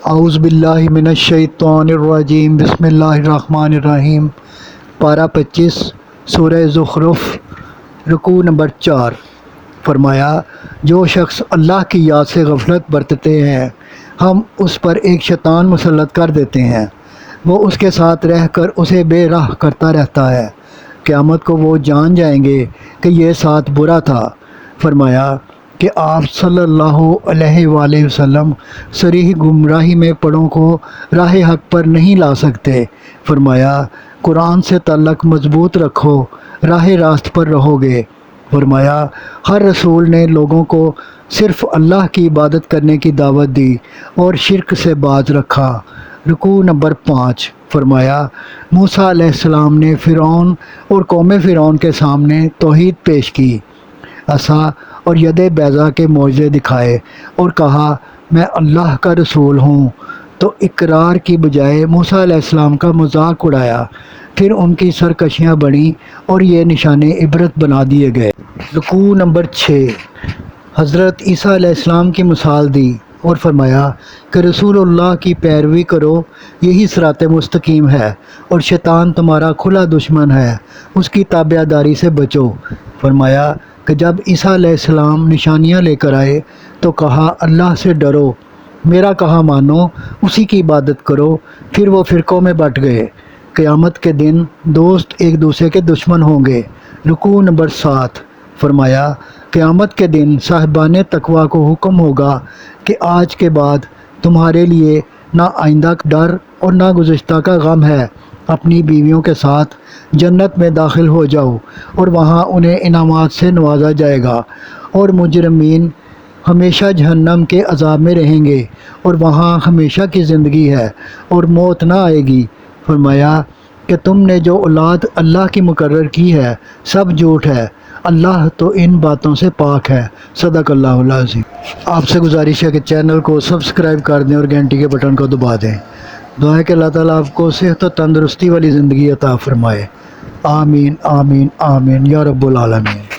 اعوذ باللہ من الشیطان الرجیم، بسم اللہ الرحمن الرحیم۔ پارہ 25 سورہ زخرف، رکوع نمبر 4۔ فرمایا، جو شخص اللہ کی یاد سے غفلت برتتے ہیں ہم اس پر ایک شیطان مسلط کر دیتے ہیں، وہ اس کے ساتھ رہ کر اسے بے راہ کرتا رہتا ہے۔ قیامت کو وہ جان جائیں گے کہ یہ ساتھ برا تھا۔ فرمایا کہ آپ صلی اللہ علیہ وآلہ وسلم صریح گمراہی میں پڑوں کو راہ حق پر نہیں لا سکتے۔ فرمایا، قرآن سے تعلق مضبوط رکھو، راہ راست پر رہو گے۔ فرمایا، ہر رسول نے لوگوں کو صرف اللہ کی عبادت کرنے کی دعوت دی اور شرک سے باز رکھا۔ رکوع نمبر 5۔ فرمایا، موسیٰ علیہ السلام نے فرعون اور قوم فرعون کے سامنے توحید پیش کی، عصا اور ید بیضاء کے معجزے دکھائے اور کہا میں اللہ کا رسول ہوں، تو اقرار کی بجائے موسیٰ علیہ السلام کا مذاق اڑایا۔ پھر ان کی سرکشیاں بڑھیں اور یہ نشان عبرت بنا دیے گئے۔ رکوع نمبر 6۔ حضرت عیسیٰ علیہ السلام کی مثال دی اور فرمایا کہ رسول اللہ کی پیروی کرو، یہی صراط مستقیم ہے، اور شیطان تمہارا کھلا دشمن ہے، اس کی تابع داری سے بچو۔ فرمایا کہ جب عیسیٰ علیہ السلام نشانیاں لے کر آئے تو کہا اللہ سے ڈرو، میرا کہا مانو، اسی کی عبادت کرو۔ پھر وہ فرقوں میں بٹ گئے۔ قیامت کے دن دوست ایک دوسرے کے دشمن ہوں گے۔ رکوع نمبر 7۔ فرمایا، قیامت کے دن صاحبان تقویٰ کو حکم ہوگا کہ آج کے بعد تمہارے لیے نہ آئندہ کا ڈر اور نہ گزشتہ کا غم ہے، اپنی بیویوں کے ساتھ جنت میں داخل ہو جاؤ اور وہاں انہیں انعامات سے نوازا جائے گا، اور مجرمین ہمیشہ جہنم کے عذاب میں رہیں گے اور وہاں ہمیشہ کی زندگی ہے اور موت نہ آئے گی۔ فرمایا کہ تم نے جو اولاد اللہ کی مقرر کی ہے سب جھوٹ ہے، اللہ تو ان باتوں سے پاک ہے۔ صدق اللہ العظیم۔ آپ سے گزارش ہے کہ چینل کو سبسکرائب کر دیں اور گھنٹی کے بٹن کو دبا دیں۔ دعا ہے کہ اللہ تعالیٰ آپ کو صحت و تندرستی والی زندگی عطا فرمائے۔ آمین آمین آمین یا رب العالمین۔